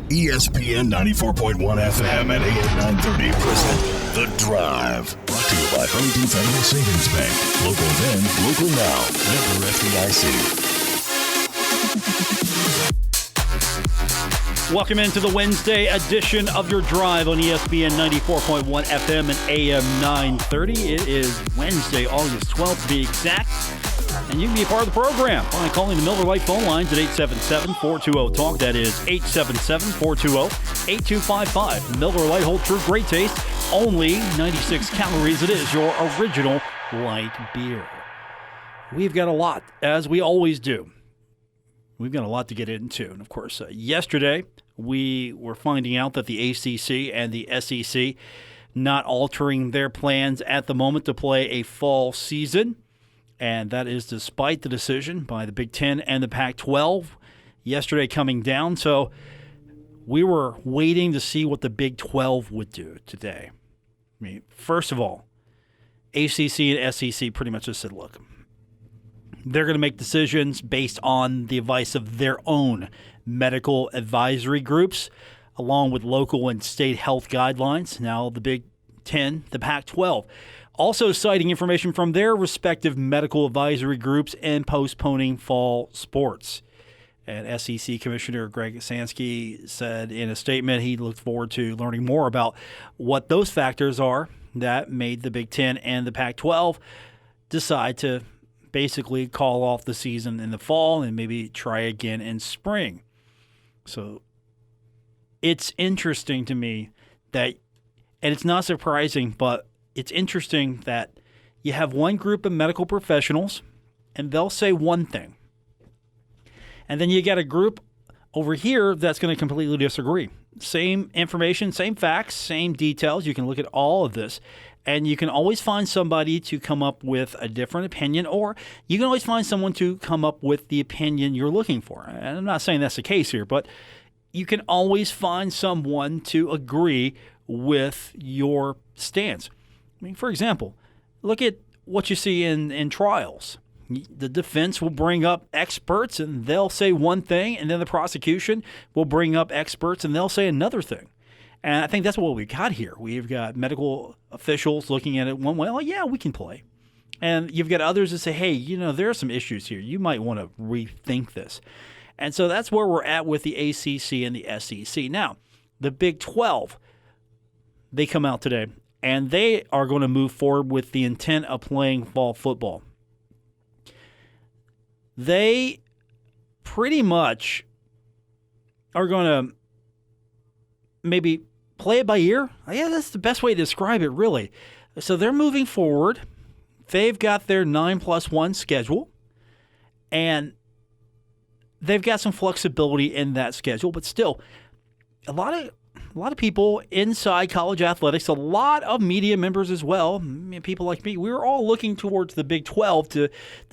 ESPN 94.1 FM and AM 930 present The Drive. Brought to you by Huntington Federal Savings Bank. Local then, local now. Member FDIC. Welcome into the Wednesday edition of Your Drive on ESPN 94.1 FM and AM 930. It is Wednesday, August 12th to be exact. And you can be a part of the program by calling the Miller Lite phone lines at 877-420-TALK. That is 877-420-8255. Miller Lite, hold true, great taste. Only 96 calories. It is your original light beer. We've got a lot, as we always do. We've got a lot to get into. And, of course, yesterday we were finding out that the ACC and the SEC not altering their plans at the moment to play a fall season. And that is despite the decision by the Big Ten and the Pac-12 yesterday coming down. So we were waiting to see what the Big 12 would do today. I mean, first of all, ACC and SEC pretty much just said, look, they're going to make decisions based on the advice of their own medical advisory groups, along with local and state health guidelines. Now the Big Ten, the Pac-12, also citing information from their respective medical advisory groups and postponing fall sports. And SEC Commissioner Greg Sansky said in a statement he looked forward to learning more about what those factors are that made the Big Ten and the Pac-12 decide to basically call off the season in the fall and maybe try again in spring. So it's interesting to me that, and it's not surprising, but it's interesting that you have one group of medical professionals and they'll say one thing. And then you got a group over here that's going to completely disagree. Same information, same facts, same details. You can look at all of this and you can always find somebody to come up with a different opinion, or you can always find someone to come up with the opinion you're looking for. And I'm not saying that's the case here, but you can always find someone to agree with your stance. I mean, for example, look at what you see in trials. The defense will bring up experts and they'll say one thing, and then the prosecution will bring up experts and they'll say another thing. And I think that's what we've got here. We've got medical officials looking at it one way, oh, yeah, we can play. And you've got others that say, hey, there are some issues here. You might want to rethink this. And so that's where we're at with the ACC and the SEC. Now, the Big 12, they come out today, and they are going to move forward with the intent of playing fall football. They pretty much are going to maybe play it by ear. Yeah, that's the best way to describe it, really. So they're moving forward. They've got their 9+1 schedule, and they've got some flexibility in that schedule, but still, a lot of people inside college athletics, a lot of media members as well, people like me, we were all looking towards the Big 12 to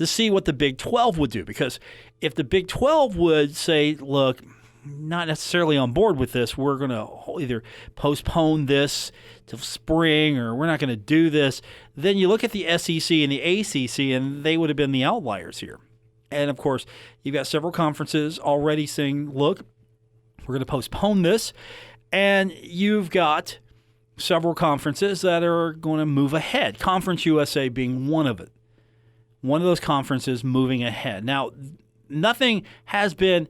see what the Big 12 would do. Because if the Big 12 would say, look, not necessarily on board with this, we're going to either postpone this to spring or we're not going to do this, then you look at the SEC and the ACC, and they would have been the outliers here. And, of course, you've got several conferences already saying, look, we're going to postpone this. And you've got several conferences that are going to move ahead, Conference USA being one of it. One of those conferences moving ahead. Now, nothing has been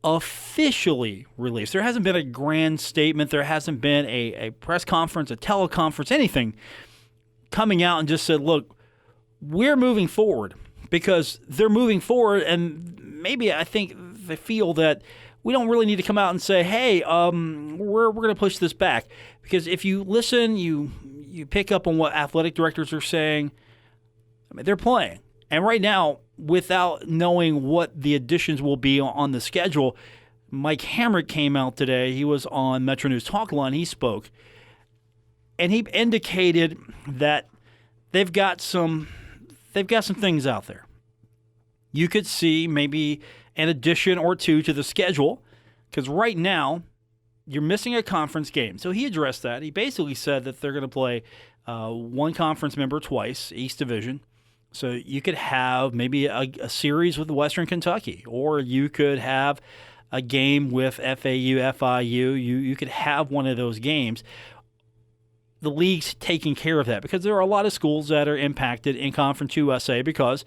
officially released. There hasn't been a grand statement. There hasn't been a press conference, a teleconference, anything coming out and just said, look, we're moving forward, because they're moving forward, and maybe I think they feel that we don't really need to come out and say, hey, we're going to push this back. Because if you listen, you pick up on what athletic directors are saying. I mean, they're playing. And right now, without knowing what the additions will be on the schedule, Mike Hamrick came out today. He was on Metro News Talk Line. He spoke. And he indicated that they've got some things out there. You could see maybe an addition or two to the schedule, because right now you're missing a conference game. So he addressed that. He basically said that they're going to play one conference member twice, East Division. So you could have maybe a series with Western Kentucky, or you could have a game with FAU, FIU. You could have one of those games. The league's taking care of that because there are a lot of schools that are impacted in Conference USA because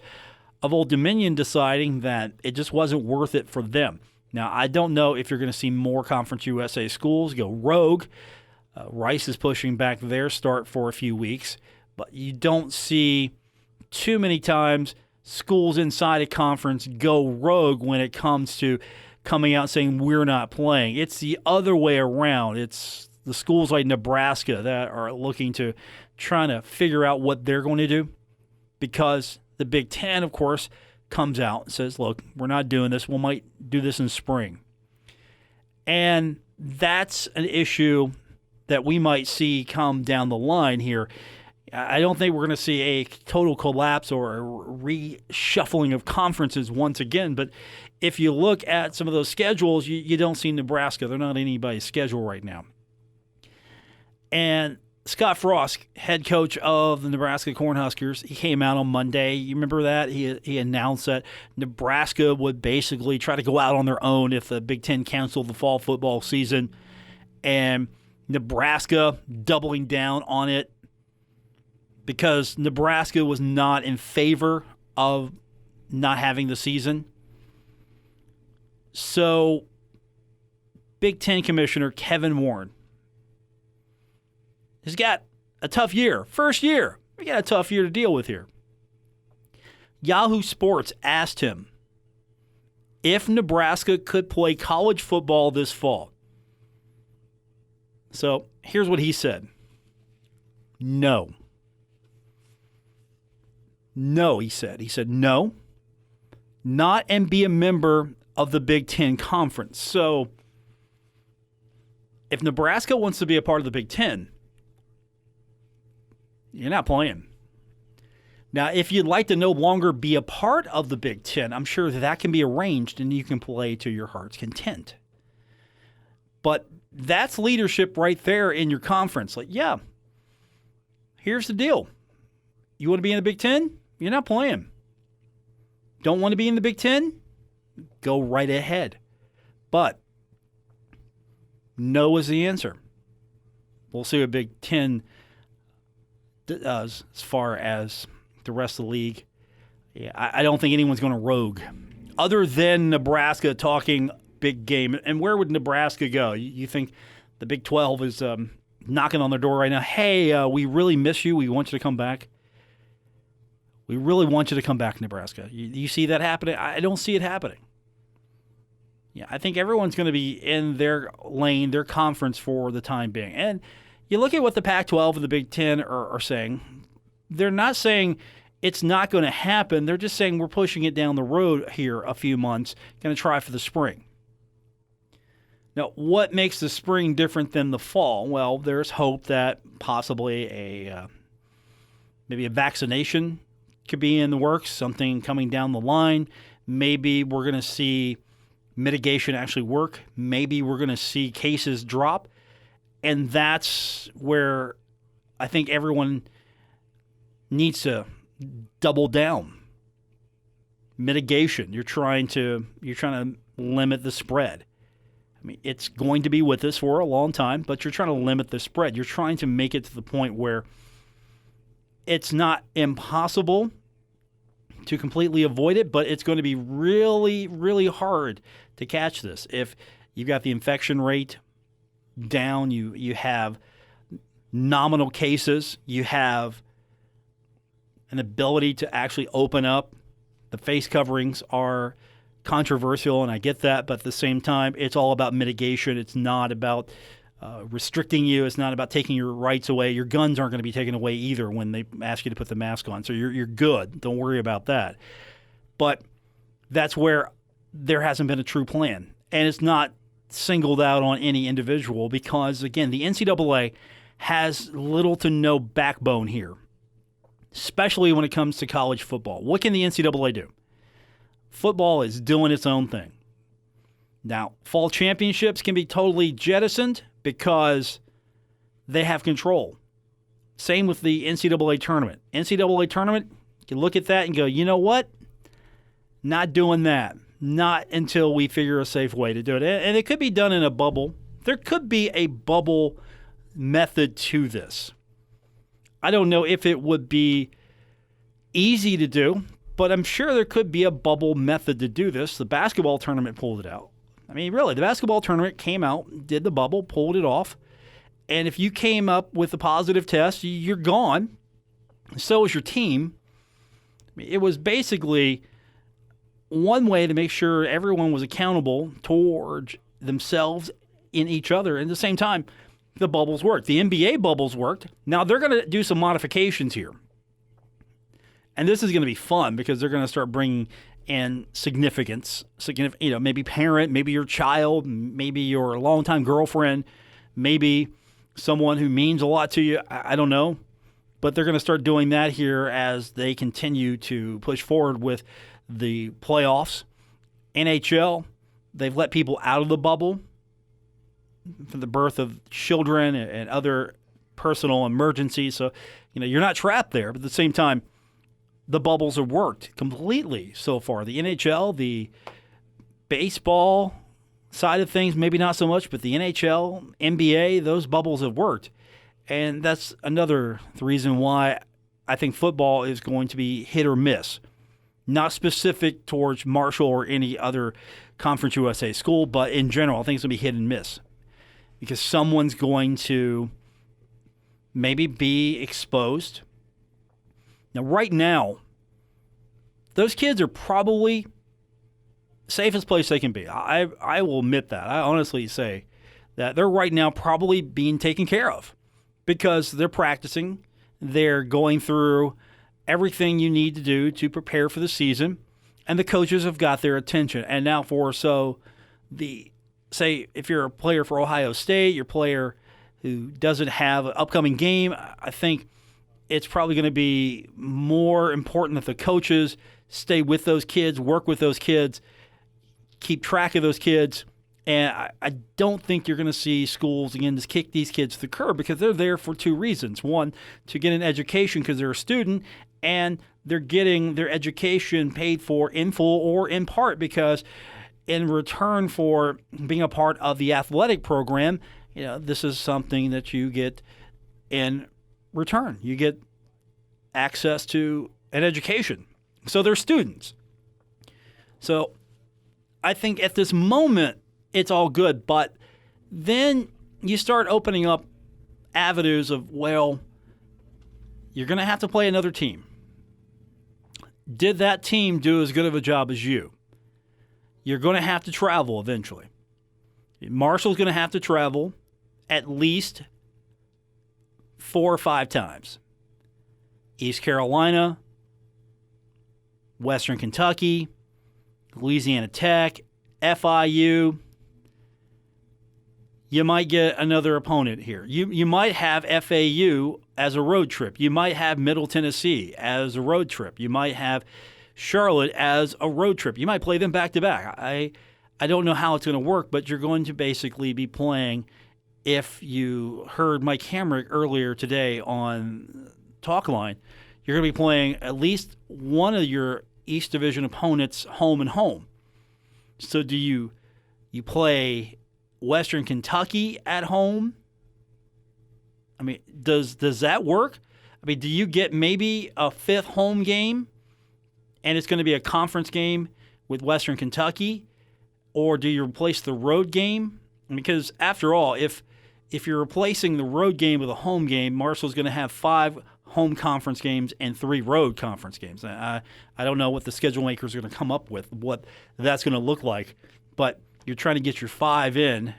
of Old Dominion deciding that it just wasn't worth it for them. Now, I don't know if you're going to see more Conference USA schools go rogue. Rice is pushing back their start for a few weeks, but you don't see too many times schools inside a conference go rogue when it comes to coming out saying we're not playing. It's the other way around. It's the schools like Nebraska that are looking to trying to figure out what they're going to do because the Big Ten, of course, comes out and says, look, we're not doing this. We might do this in spring. And that's an issue that we might see come down the line here. I don't think we're going to see a total collapse or a reshuffling of conferences once again, but if you look at some of those schedules, you don't see Nebraska. They're not on anybody's schedule right now. And Scott Frost, head coach of the Nebraska Cornhuskers, he came out on Monday. You remember that? He announced that Nebraska would basically try to go out on their own if the Big Ten canceled the fall football season. And Nebraska doubling down on it because Nebraska was not in favor of not having the season. So Big Ten Commissioner Kevin Warren has got a tough year. First year. We got a tough year to deal with here. Yahoo Sports asked him if Nebraska could play college football this fall. So here's what he said. No. No, he said. He said no, not and be a member of the Big Ten Conference. So if Nebraska wants to be a part of the Big Ten, you're not playing. Now, if you'd like to no longer be a part of the Big Ten, I'm sure that can be arranged and you can play to your heart's content. But that's leadership right there in your conference. Like, yeah, here's the deal. You want to be in the Big Ten? You're not playing. Don't want to be in the Big Ten? Go right ahead. But no is the answer. We'll see what Big Ten does as far as the rest of the league. Yeah, I don't think anyone's going to rogue. Other than Nebraska talking big game. And where would Nebraska go? You think the Big 12 is knocking on their door right now? Hey, we really miss you. We want you to come back. We really want you to come back, Nebraska. You see that happening? I don't see it happening. Yeah, I think everyone's going to be in their lane, their conference for the time being. And you look at what the Pac-12 and the Big Ten are saying. They're not saying it's not going to happen. They're just saying we're pushing it down the road here a few months, going to try for the spring. Now, what makes the spring different than the fall? Well, there's hope that possibly maybe a vaccination could be in the works, something coming down the line. Maybe we're going to see mitigation actually work. Maybe we're going to see cases drop. And that's where I think everyone needs to double down. Mitigation. You're trying to limit the spread. I mean, it's going to be with us for a long time, but you're trying to limit the spread. You're trying to make it to the point where it's not impossible to completely avoid it, but it's going to be really, really hard to catch this. If you've got the infection rate down, you have nominal cases, you have an ability to actually open up. The face coverings are controversial, and I get that, but at the same time, it's all about mitigation. It's not about restricting you. It's not about taking your rights away. Your guns aren't going to be taken away either when they ask you to put the mask on. So you're good. Don't worry about that. But that's where there hasn't been a true plan. And it's not singled out on any individual because, again, the NCAA has little to no backbone here, especially when it comes to college football. What can the NCAA do? Football is doing its own thing. Now, fall championships can be totally jettisoned because they have control. Same with the NCAA tournament. NCAA tournament, you can look at that and go, you know what? Not doing that. not until we figure a safe way to do it. And it could be done in a bubble. There could be a bubble method to this. I don't know if it would be easy to do, but I'm sure there could be a bubble method to do this. The basketball tournament pulled it out. I mean, really, the basketball tournament came out, did the bubble, pulled it off. And if you came up with a positive test, you're gone. So is your team. I mean, it was basically one way to make sure everyone was accountable towards themselves in each other. And at the same time, the bubbles worked. The NBA bubbles worked. Now they're going to do some modifications here. And this is going to be fun because they're going to start bringing in significance, maybe parent, maybe your child, maybe your longtime girlfriend, maybe someone who means a lot to you. I don't know. But they're going to start doing that here as they continue to push forward with the playoffs. NHL, they've let people out of the bubble for the birth of children and other personal emergencies. So, you're not trapped there. But at the same time, the bubbles have worked completely so far. The NHL, the baseball side of things, maybe not so much, but the NHL, NBA, those bubbles have worked. And that's another reason why I think football is going to be hit or miss. Not specific towards Marshall or any other Conference USA school, but in general, I think it's going to be hit and miss. Because someone's going to maybe be exposed. Now, right now, those kids are probably safest place they can be. I will admit that. I honestly say that they're right now probably being taken care of because they're practicing. They're going through everything you need to do to prepare for the season, and the coaches have got their attention. And now say if you're a player for Ohio State, your player who doesn't have an upcoming game, I think it's probably going to be more important that the coaches stay with those kids, work with those kids, keep track of those kids. And I don't think you're going to see schools, again, just kick these kids to the curb because they're there for two reasons. One, to get an education because they're a student, and they're getting their education paid for in full or in part because in return for being a part of the athletic program, this is something that you get in return. You get access to an education. So they're students. So I think at this moment, it's all good. But then you start opening up avenues of, well, you're going to have to play another team. Did that team do as good of a job as you? You're going to have to travel eventually. Marshall's going to have to travel at least 4 or 5 times. East Carolina, Western Kentucky, Louisiana Tech, FIU. You might get another opponent here. You might have FAU as a road trip. You might have Middle Tennessee as a road trip. You might have Charlotte as a road trip. You might play them back to back. I don't know how it's going to work, but you're going to basically be playing, if you heard Mike Hamrick earlier today on Talkline, you're going to be playing at least one of your East Division opponents home and home. So do you play Western Kentucky at home? I mean, does that work? I mean, do you get maybe a 5th home game and it's going to be a conference game with Western Kentucky? Or do you replace the road game? Because after all, if you're replacing the road game with a home game, Marshall's going to have 5 home conference games and 3 road conference games. I don't know what the schedule makers are going to come up with, what that's going to look like. But you're trying to get your 5 in,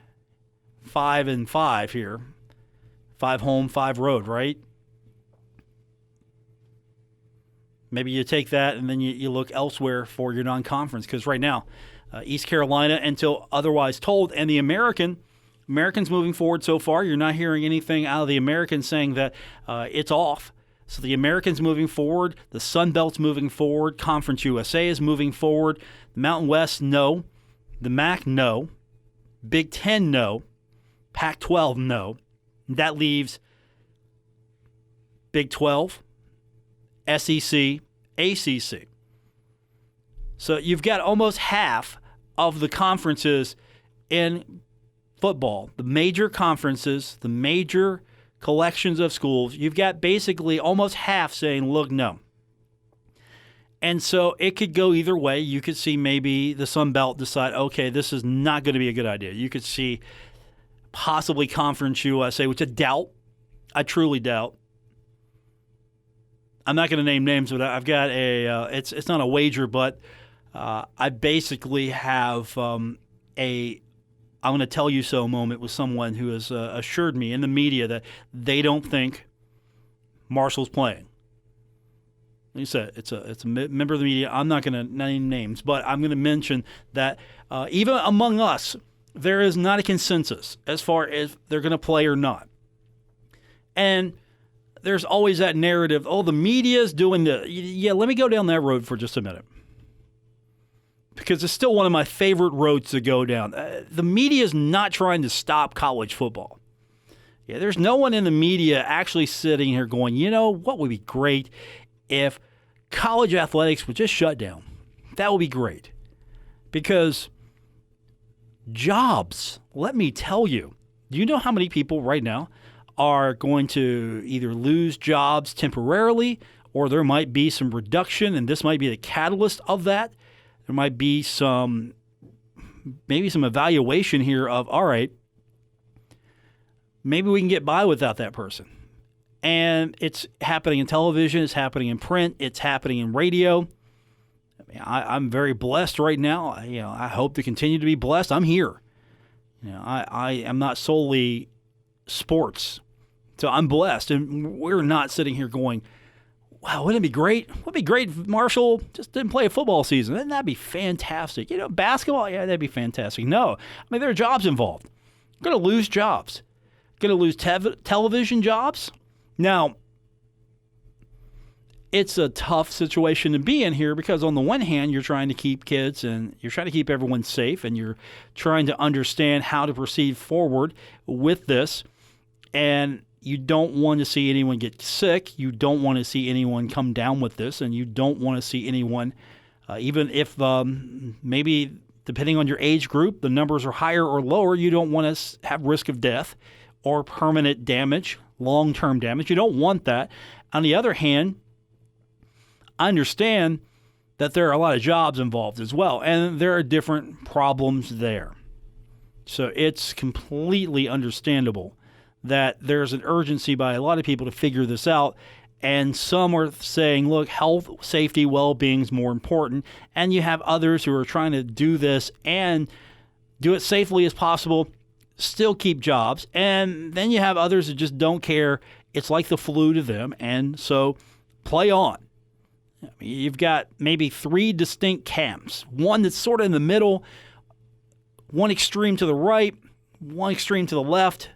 5 and 5 here. 5 home, 5 road, right? Maybe you take that and then you look elsewhere for your non-conference, because right now, East Carolina, until otherwise told, and the Americans moving forward so far, you're not hearing anything out of the Americans saying that it's off. So the Americans moving forward, the Sun Belt's moving forward, Conference USA is moving forward, the Mountain West, no. The MAC, no. Big Ten, no. Pac-12, no. That leaves Big 12, SEC, ACC. So you've got almost half of the conferences in football, the major conferences, the major collections of schools. You've got basically almost half saying, look, no. And so it could go either way. You could see maybe the Sun Belt decide, okay, this is not going to be a good idea. You could see possibly Conference USA, which I truly doubt. I'm not going to name names, but I've got it's not a wager, but I basically have I'm going to tell you so moment with someone who has assured me in the media that they don't think Marshall's playing. Like you said, it's a member of the media. I'm not going to name names, but I'm going to mention that even among us, there is not a consensus as far as they're going to play or not. And there's always that narrative, the media is doing yeah, let me go down that road for just a minute. Because it's still one of my favorite roads to go down. The media is not trying to stop college football. Yeah, there's no one in the media actually sitting here going, what would be great if college athletics would just shut down. That would be great. Because jobs, let me tell you, do you know how many people right now are going to either lose jobs temporarily, or there might be some reduction, and this might be the catalyst of that? There might be maybe some evaluation here of, all right, maybe we can get by without that person. And it's happening in television, it's happening in print, it's happening in radio. I'm very blessed right now. I hope to continue to be blessed. I'm here. I am not solely sports, so I'm blessed. And we're not sitting here going, wow, wouldn't it be great? Wouldn't it be great if Marshall just didn't play a football season? Wouldn't that be fantastic? Basketball, yeah, that'd be fantastic. No, there are jobs involved. Going to lose jobs. Going to lose television jobs. Now, it's a tough situation to be in here because on the one hand, you're trying to keep kids and you're trying to keep everyone safe and you're trying to understand how to proceed forward with this. And you don't want to see anyone get sick. You don't want to see anyone come down with this. And you don't want to see anyone, even if maybe depending on your age group, the numbers are higher or lower, you don't want to have risk of death or permanent damage, long-term damage. You don't want that. On the other hand, I understand that there are a lot of jobs involved as well, and there are different problems there. So it's completely understandable that there's an urgency by a lot of people to figure this out, and some are saying, look, health, safety, well-being is more important, and you have others who are trying to do this and do it safely as possible, still keep jobs, and then you have others that just don't care. It's like the flu to them, and so play on. You've got maybe three distinct camps, one that's sort of in the middle, one extreme to the right, one extreme to the left.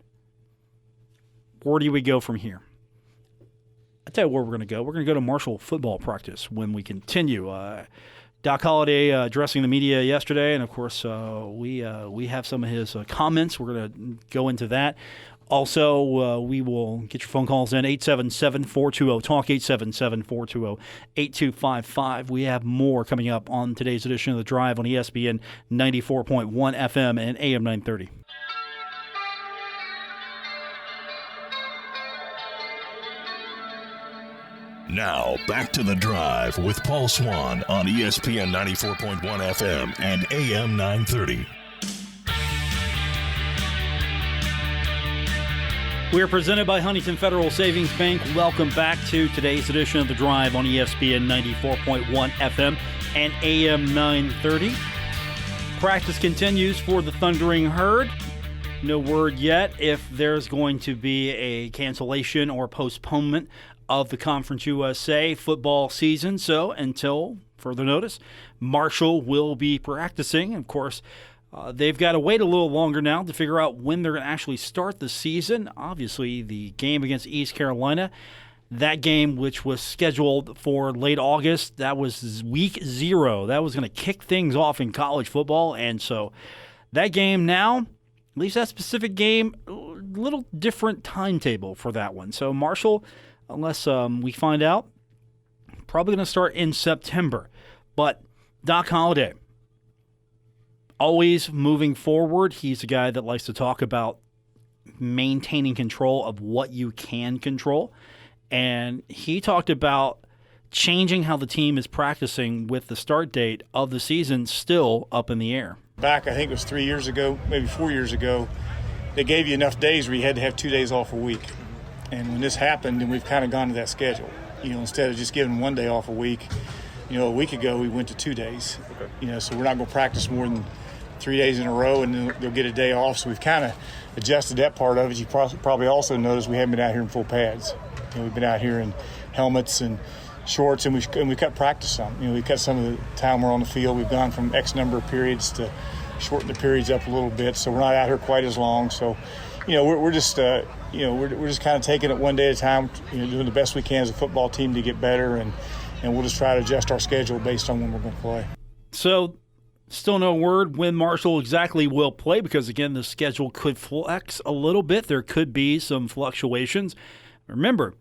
Where do we go from here? I'll tell you where we're going to go. We're going to go to Marshall football practice when we continue. Doc Holliday addressing the media yesterday, and of course we have some of his comments. We're going to go into that. Also, we will get your phone calls in, 877-420-TALK, 877-420-8255. We have more coming up on today's edition of The Drive on ESPN 94.1 FM and AM 930. Now, back to The Drive with Paul Swann on ESPN 94.1 FM and AM 930. We are presented by Huntington Federal Savings Bank. Welcome back to today's edition of The Drive on ESPN 94.1 FM and AM 930. Practice continues for the Thundering Herd. No word yet if there's going to be a cancellation or postponement of the Conference USA football season. So until further notice, Marshall will be practicing. Of course, they've got to wait a little longer now to figure out when they're going to actually start the season. Obviously, the game against East Carolina, that game which was scheduled for late August, that was week 0. That was going to kick things off in college football. And so that game now, at least that specific game, a little different timetable for that one. So Marshall, unless we find out, probably going to start in September. But Doc Holliday, always moving forward. He's a guy that likes to talk about maintaining control of what you can control. And he talked about changing how the team is practicing with the start date of the season still up in the air. Back, I think it was 3 years ago, maybe 4 years ago, they gave you enough days where you had to have 2 days off a week. And when this happened, then we've kind of gone to that schedule. Instead of just giving 1 day off a week, a week ago we went to 2 days. Okay. So we're not going to practice more than 3 days in a row, and then they'll get a day off. So we've kind of adjusted that part of it. You probably also noticed we haven't been out here in full pads. We've been out here in helmets and shorts, and we cut practice some. We cut some of the time we're on the field. We've gone from X number of periods to shorten the periods up a little bit, so we're not out here quite as long. So, we're just we're just kind of taking it one day at a time. Doing the best we can as a football team to get better, and we'll just try to adjust our schedule based on when we're going to play. So, still no word when Marshall exactly will play because, again, the schedule could flex a little bit. There could be some fluctuations. Remember,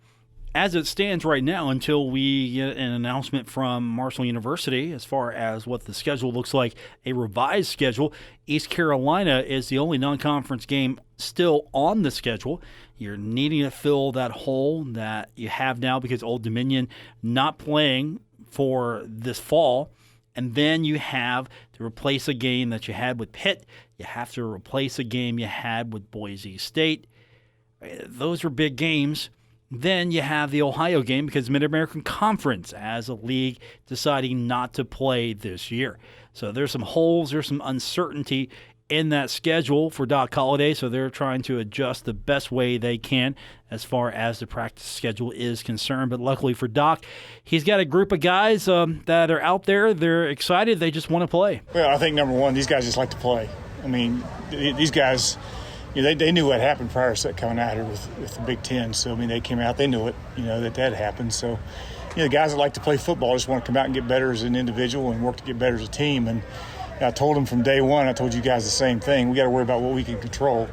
as it stands right now, until we get an announcement from Marshall University as far as what the schedule looks like, a revised schedule, East Carolina is the only non-conference game still on the schedule. You're needing to fill that hole that you have now because Old Dominion not playing for this fall. And then you have to replace a game that you had with Pitt. You have to replace a game you had with Boise State. Those are big games. Then you have the Ohio game because Mid-American Conference as a league deciding not to play this year. So there's some holes, there's some uncertainty in that schedule for Doc Holliday, so they're trying to adjust the best way they can as far as the practice schedule is concerned. But luckily for Doc, he's got a group of guys that are out there. They're excited. They just want to play. Well, I think, number one, these guys just like to play. I mean, these guys – they knew what happened prior to coming out here with the Big Ten. So, they came out, they knew it, that happened. So, the guys that like to play football just want to come out and get better as an individual and work to get better as a team. And I told them from day one, I told you guys the same thing. We got to worry about what we can control.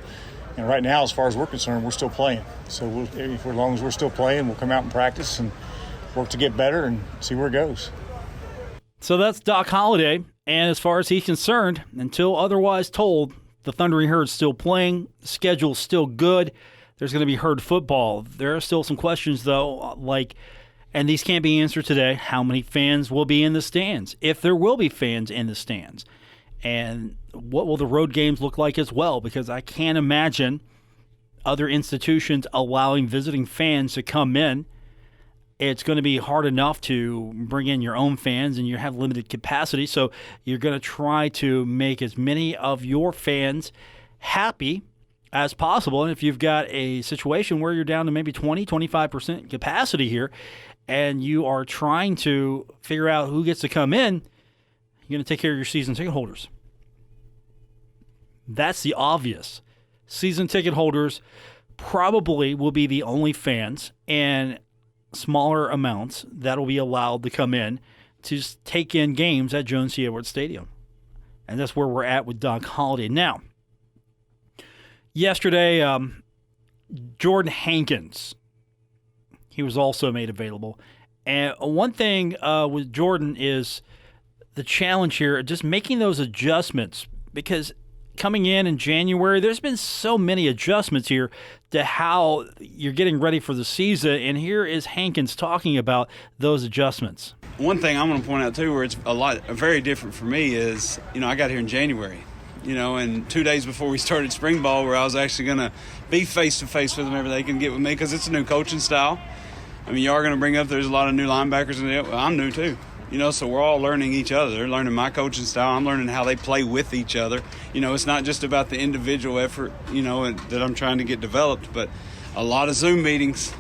And right now, as far as we're concerned, we're still playing. So, as long as we're still playing, we'll come out and practice and work to get better and see where it goes. So that's Doc Holliday. And as far as he's concerned, until otherwise told, the Thundering Herd's still playing. The schedule's still good. There's going to be Herd football. There are still some questions, though, and these can't be answered today, how many fans will be in the stands, if there will be fans in the stands, and what will the road games look like as well, because I can't imagine other institutions allowing visiting fans to come in. It's going to be hard enough to bring in your own fans, and you have limited capacity, so you're going to try to make as many of your fans happy as possible. And if you've got a situation where you're down to maybe 20, 25% capacity here, and you are trying to figure out who gets to come in, you're going to take care of your season ticket holders. That's the obvious. Season ticket holders probably will be the only fans, and smaller amounts that will be allowed to come in to take in games at Jones C. Edwards Stadium. And that's where we're at with Doc Holliday. Now, yesterday, Jordan Hankins, he was also made available. And one thing with Jordan is the challenge here, just making those adjustments, because coming in January, there's been so many adjustments here to how you're getting ready for the season, and here is Hankins talking about those adjustments. One thing I'm going to point out, too, where it's very different for me is, I got here in January, and 2 days before we started spring ball, where I was actually going to be face-to-face with them whenever they can get with me, because it's a new coaching style. You are going to bring up there's a lot of new linebackers, and I'm new, too. So we're all learning each other. They're learning my coaching style. I'm learning how they play with each other. It's not just about the individual effort, that I'm trying to get developed, but a lot of Zoom meetings.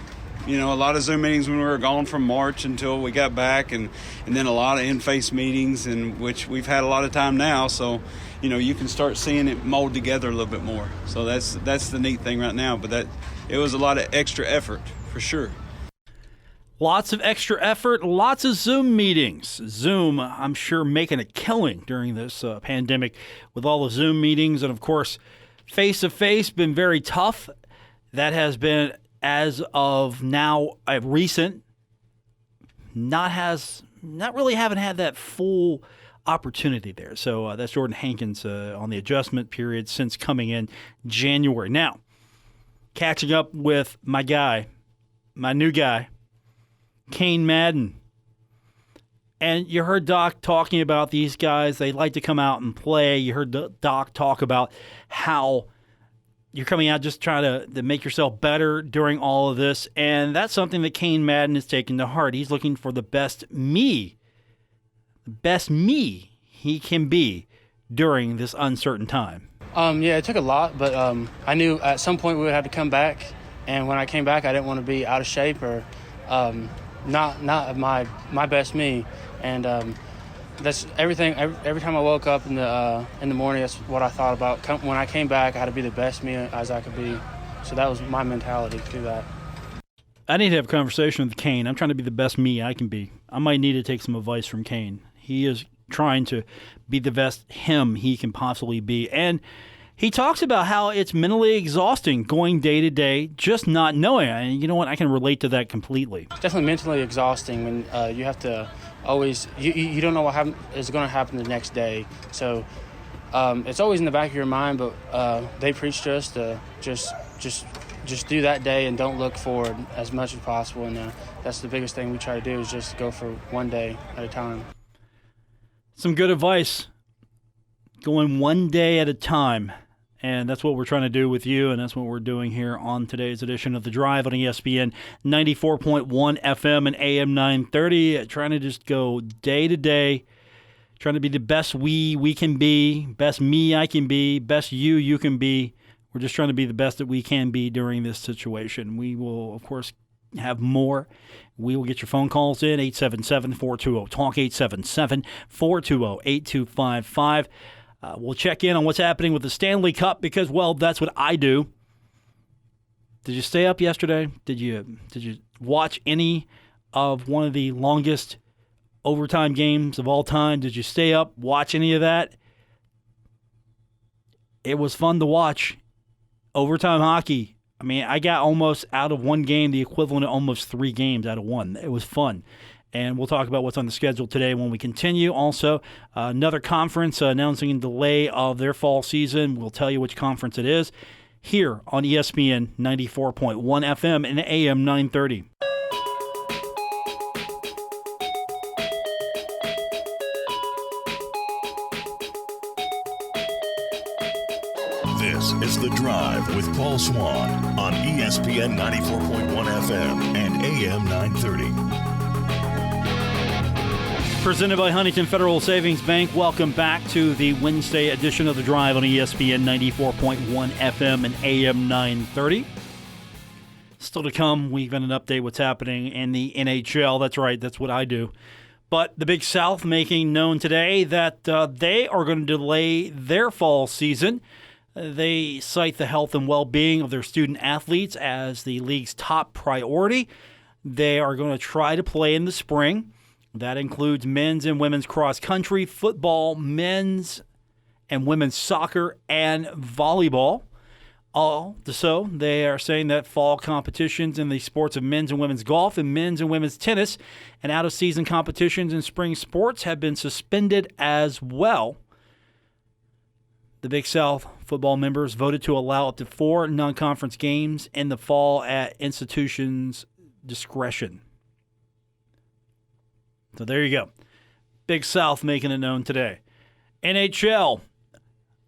A lot of Zoom meetings when we were gone from March until we got back, and then a lot of in-face meetings, in which we've had a lot of time now. So, you can start seeing it mold together a little bit more. So that's the neat thing right now. But it was a lot of extra effort for sure. Lots of extra effort, lots of Zoom meetings. Zoom, I'm sure, making a killing during this pandemic with all the Zoom meetings. And, of course, face-to-face been very tough. That has been, as of now, recent. Not really haven't had that full opportunity there. So that's Jordan Hankins on the adjustment period since coming in January. Now, catching up with my guy, my new guy, Kane Madden. And you heard Doc talking about these guys. They like to come out and play. You heard Doc talk about how you're coming out just trying to make yourself better during all of this. And that's something that Kane Madden has taken to heart. He's looking for the best me he can be during this uncertain time. Yeah, it took a lot, but I knew at some point we would have to come back. And when I came back, I didn't want to be out of shape or not my best me. And that's everything. Every time I woke up in the morning, that's what I thought about. When I came back, I had to be the best me as I could be. So that was my mentality through that. I need to have a conversation with Kane. I'm trying to be the best me I can be. I might need to take some advice from Kane. He is trying to be the best him he can possibly be. And he talks about how it's mentally exhausting going day to day, just not knowing. And you know what? I can relate to that completely. It's definitely mentally exhausting when you have to always, you don't know what is going to happen the next day. So it's always in the back of your mind, but they preach to us to just do that day and don't look forward as much as possible. And that's the biggest thing we try to do is just go for one day at a time. Some good advice. Going one day at a time. And that's what we're trying to do with you, and that's what we're doing here on today's edition of The Drive on ESPN 94.1 FM and AM 930. Trying to just go day to day, trying to be the best we can be, best me I can be, best you can be. We're just trying to be the best that we can be during this situation. We will, of course, have more. We will get your phone calls in, 877-420-TALK, 877-420-8255. We'll check in on what's happening with the Stanley Cup because, well, that's what I do. Did you stay up yesterday? Did you watch any of one of the longest overtime games of all time? Did you stay up, watch any of that? It was fun to watch. Overtime hockey. I mean, I got almost out of one game the equivalent of almost 3 games out of one. It was fun. And we'll talk about what's on the schedule today when we continue. Also, another conference announcing a delay of their fall season. We'll tell you which conference it is here on ESPN 94.1 FM and AM 930. This is The Drive with Paul Swann on ESPN 94.1 FM and AM 930. Presented by Huntington Federal Savings Bank. Welcome back to the Wednesday edition of The Drive on ESPN 94.1 FM and AM 930. Still to come, we've got an update what's happening in the NHL. That's right, that's what I do. But the Big South making known today that they are going to delay their fall season. They cite the health and well-being of their student athletes as the league's top priority. They are going to try to play in the spring. That includes men's and women's cross country, football, men's and women's soccer, and volleyball. Also, they are saying that fall competitions in the sports of men's and women's golf and men's and women's tennis and out-of-season competitions in spring sports have been suspended as well. The Big South football members voted to allow up to 4 non-conference games in the fall at institutions' discretion. So there you go. Big South making it known today. NHL.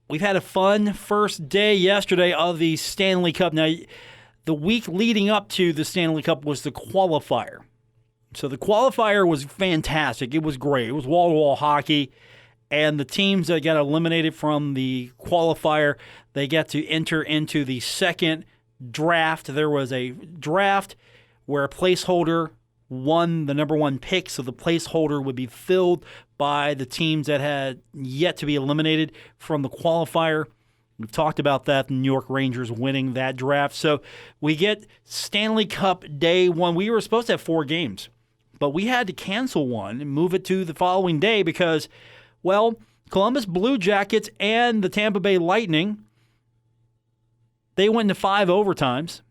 We've had a fun first day yesterday of the Stanley Cup. Now, the week leading up to the Stanley Cup was the qualifier. So the qualifier was fantastic. It was great. It was wall-to-wall hockey. And the teams that got eliminated from the qualifier, they got to enter into the second draft. There was a draft where a placeholder won the number 1 pick, so the placeholder would be filled by the teams that had yet to be eliminated from the qualifier. We've talked about that, the New York Rangers winning that draft. So we get Stanley Cup Day 1. We were supposed to have 4 games, but we had to cancel one and move it to the following day because, well, Columbus Blue Jackets and the Tampa Bay Lightning, they went into 5 overtimes.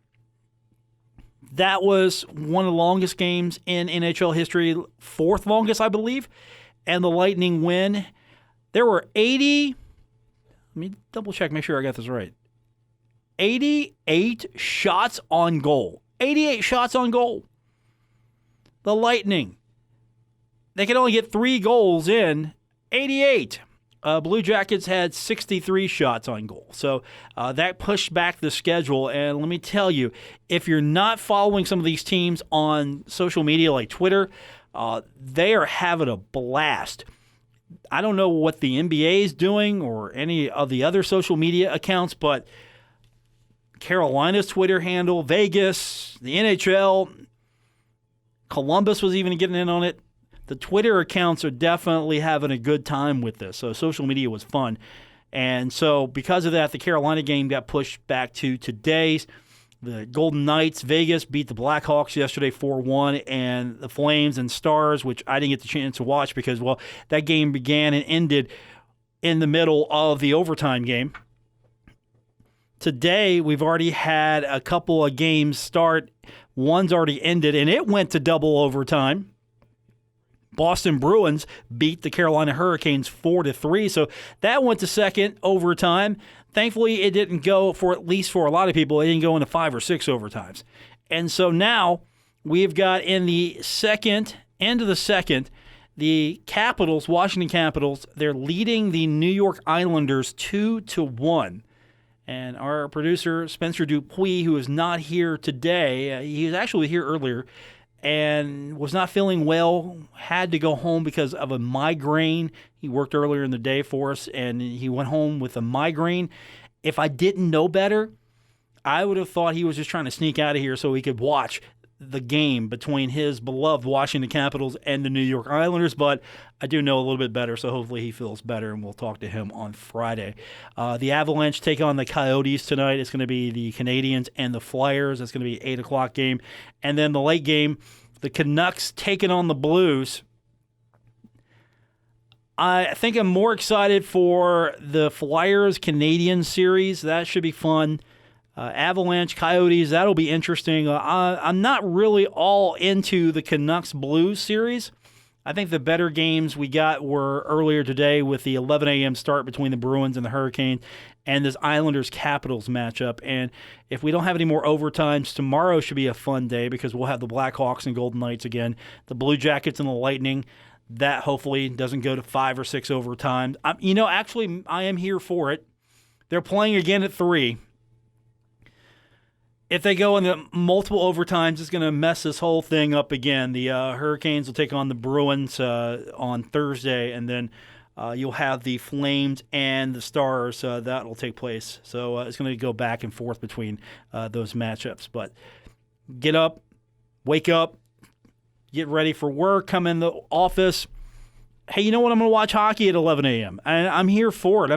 That was one of the longest games in NHL history, 4th longest, I believe. And the Lightning win There were 80, let me double check, make sure I got this right. 88 shots on goal. 88 shots on goal. The Lightning, they can only get 3 goals in. 88. Blue Jackets had 63 shots on goal. So that pushed back the schedule. And let me tell you, if you're not following some of these teams on social media like Twitter, they are having a blast. I don't know what the NBA is doing or any of the other social media accounts, but Carolina's Twitter handle, Vegas, the NHL, Columbus was even getting in on it. The Twitter accounts are definitely having a good time with this. So social media was fun. And so because of that, the Carolina game got pushed back to today's. The Golden Knights, Vegas, beat the Blackhawks yesterday 4-1, and the Flames and Stars, which I didn't get the chance to watch because, well, that game began and ended in the middle of the overtime game. Today, we've already had a couple of games start. One's already ended, and it went to double overtime. Boston Bruins beat the Carolina Hurricanes 4-3, so that went to second overtime. Thankfully, it didn't go, for at least for a lot of people, it didn't go into 5 or 6 overtimes. And so now we've got in the end of the second, the Capitals, Washington Capitals, they're leading the New York Islanders 2-1. And our producer, Spencer Dupuis, who is not here today, he was actually here earlier, and was not feeling well, had to go home because of a migraine. He worked earlier in the day for us, and he went home with a migraine. If I didn't know better, I would have thought he was just trying to sneak out of here so he could watch the game between his beloved Washington Capitals and the New York Islanders, but I do know a little bit better, so hopefully he feels better, and we'll talk to him on Friday. The Avalanche take on the Coyotes tonight. It's going to be the Canadiens and the Flyers. It's going to be an 8 o'clock game. And then the late game, the Canucks taking on the Blues. I think I'm more excited for the Flyers-Canadiens series. That should be fun. Avalanche, Coyotes, that'll be interesting. I'm not really all into the Canucks-Blues series. I think the better games we got were earlier today with the 11 a.m. start between the Bruins and the Hurricanes and this Islanders-Capitals matchup. And if we don't have any more overtimes, tomorrow should be a fun day because we'll have the Blackhawks and Golden Knights again, the Blue Jackets and the Lightning. That hopefully doesn't go to 5 or 6 overtimes. Actually, I am here for it. They're playing again at 3. If they go into multiple overtimes, it's going to mess this whole thing up again. The Hurricanes will take on the Bruins on Thursday, and then you'll have the Flames and the Stars. That will take place. So it's going to go back and forth between those matchups. But get up, wake up, get ready for work, come in the office. Hey, you know what? I'm going to watch hockey at 11 a.m. And I'm here for it.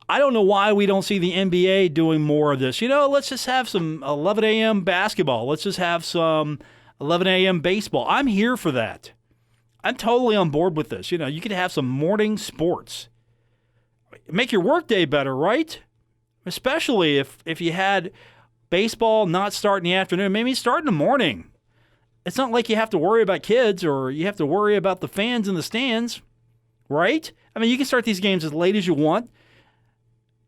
I don't know why we don't see the NBA doing more of this. Let's just have some 11 a.m. basketball. Let's just have some 11 a.m. baseball. I'm here for that. I'm totally on board with this. You could have some morning sports. Make your workday better, right? Especially if you had baseball not start in the afternoon, maybe start in the morning. It's not like you have to worry about kids or you have to worry about the fans in the stands, right? I mean, you can start these games as late as you want.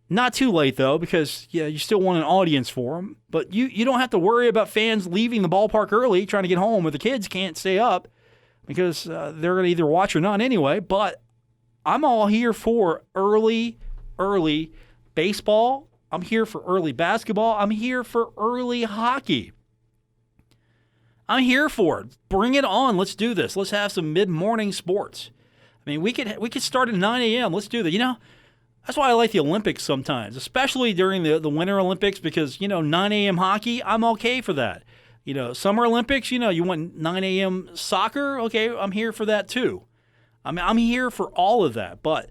Not too late, though, because you still want an audience for them. But you don't have to worry about fans leaving the ballpark early, trying to get home, or the kids can't stay up because they're going to either watch or not anyway. But I'm all here for early baseball. I'm here for early basketball. I'm here for early hockey. I'm here for it. Bring it on. Let's do this. Let's have some mid-morning sports. I mean, we could start at 9 a.m. Let's do that. That's why I like the Olympics sometimes, especially during the Winter Olympics because, 9 a.m. hockey, I'm okay for that. Summer Olympics, you want 9 a.m. soccer? Okay, I'm here for that too. I mean, I'm here for all of that, but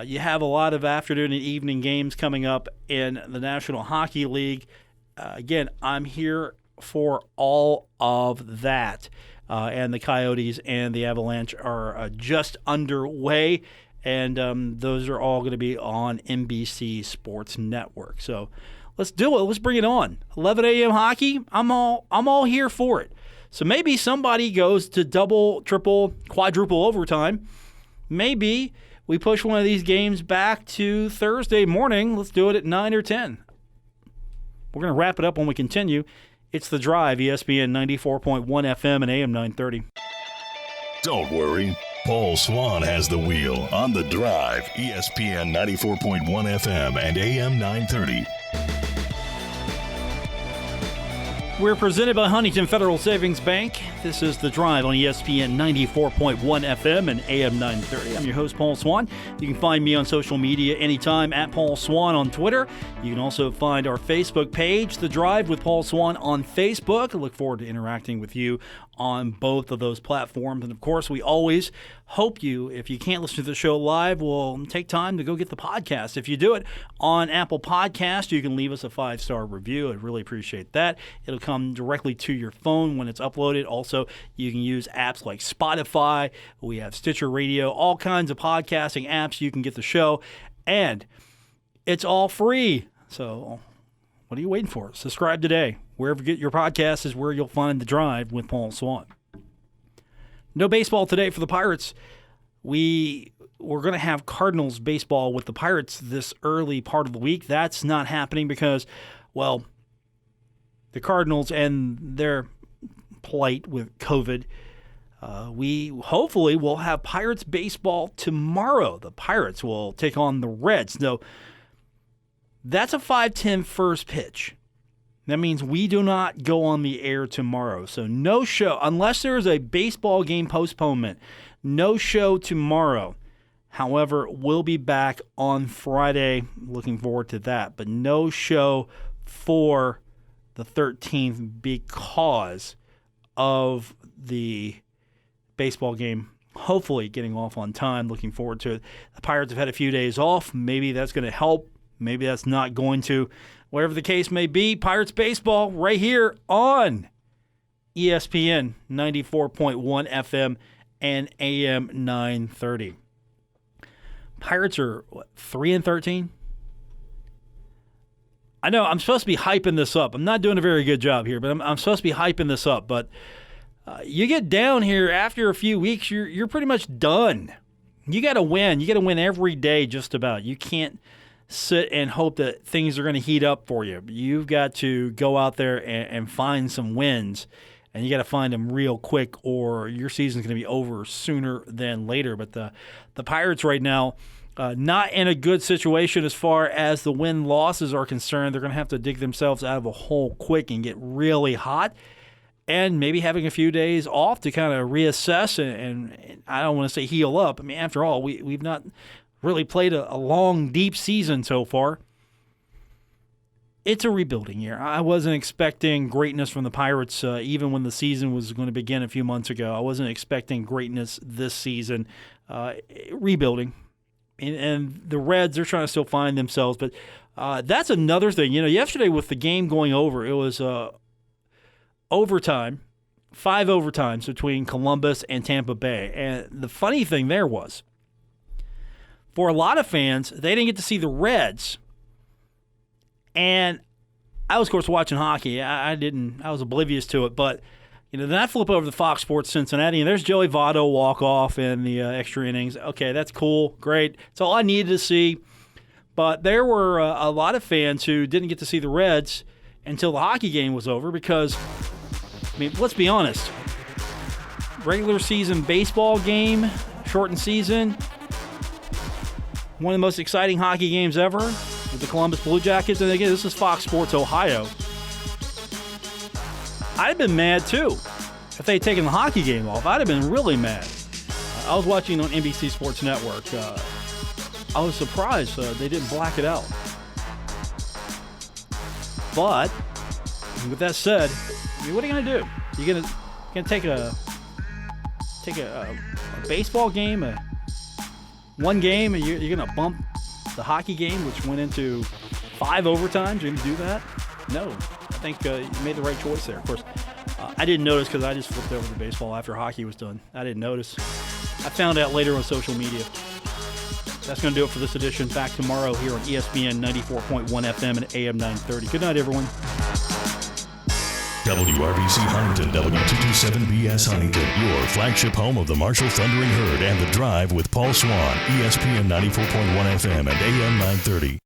you have a lot of afternoon and evening games coming up in the National Hockey League. Again, I'm here for all of that. And the Coyotes and the Avalanche are just underway. And those are all going to be on NBC Sports Network. So let's do it. Let's bring it on. 11 a.m. hockey. I'm all here for it. So maybe somebody goes to double, triple, quadruple overtime. Maybe we push one of these games back to Thursday morning. Let's do it at 9 or 10. We're going to wrap it up when we continue. It's The Drive, ESPN 94.1 FM and AM 930. Don't worry. Paul Swann has the wheel on The Drive, ESPN 94.1 FM and AM 930. We're presented by Huntington Federal Savings Bank. This is The Drive on ESPN 94.1 FM and AM 930. I'm your host, Paul Swann. You can find me on social media anytime at Paul Swann on Twitter. You can also find our Facebook page, The Drive with Paul Swann on Facebook. I look forward to interacting with you on both of those platforms. And of course, we always hope you, if you can't listen to the show live, will take time to go get the podcast. If you do it on Apple Podcast, you can leave us a 5-star review. I'd really appreciate that. It'll come directly to your phone when it's uploaded. Also, you can use apps like Spotify. We have Stitcher Radio, all kinds of podcasting apps. You can get the show, and it's all free. So what are you waiting for? Subscribe today. Wherever you get your podcast is where you'll find The Drive with Paul Swann. No baseball today for the Pirates. We're going to have Cardinals baseball with the Pirates this early part of the week. That's not happening because, well, the Cardinals and their plight with COVID, we hopefully will have Pirates baseball tomorrow. The Pirates will take on the Reds. No, that's a 5:10 first pitch. That means we do not go on the air tomorrow. So no show, unless there is a baseball game postponement. No show tomorrow. However, we'll be back on Friday. Looking forward to that. But no show for the 13th because of the baseball game hopefully getting off on time. Looking forward to it. The Pirates have had a few days off. Maybe that's going to help. Maybe that's not going to. Whatever the case may be, Pirates baseball right here on ESPN 94.1 FM and AM 930. Pirates are, 3-13? I know I'm supposed to be hyping this up. I'm not doing a very good job here, but I'm supposed to be hyping this up. But you get down here after a few weeks, you're pretty much done. You got to win. You got to win every day just about. You can't sit and hope that things are going to heat up for you. You've got to go out there and find some wins, and you got to find them real quick or your season's going to be over sooner than later. But the Pirates right now, not in a good situation as far as the win-losses are concerned. They're going to have to dig themselves out of a hole quick and get really hot, and maybe having a few days off to kind of reassess and I don't want to say heal up. I mean, after all, we've not really played a long, deep season so far. It's a rebuilding year. I wasn't expecting greatness from the Pirates even when the season was going to begin a few months ago. I wasn't expecting greatness this season. Rebuilding. And the Reds, they're trying to still find themselves. But that's another thing. You know, yesterday with the game going over, it was overtime, 5 overtimes between Columbus and Tampa Bay. And the funny thing there was, for a lot of fans, they didn't get to see the Reds. And I was, of course, watching hockey. I was oblivious to it. But, you know, then I flip over to Fox Sports Cincinnati, and there's Joey Votto walk off in the extra innings. Okay, that's cool. Great. That's all I needed to see. But there were a lot of fans who didn't get to see the Reds until the hockey game was over because, I mean, let's be honest. Regular season baseball game, shortened season, one of the most exciting hockey games ever with the Columbus Blue Jackets. And again, this is Fox Sports Ohio. I'd have been mad too if they had taken the hockey game off. I'd have been really mad. I was watching on NBC Sports Network. I was surprised they didn't black it out. But with that said, I mean, what are you going to do? You're gonna take a baseball game, one game, and you're going to bump the hockey game, which went into 5 overtimes? You're going to do that? No. I think you made the right choice there. Of course, I didn't notice because I just flipped over to baseball after hockey was done. I didn't notice. I found out later on social media. That's going to do it for this edition. Back tomorrow here on ESPN 94.1 FM and AM 930. Good night, everyone. WRBC Huntington, W227BS Huntington, your flagship home of the Marshall Thundering Herd and The Drive with Paul Swann, ESPN 94.1 FM and AM 930.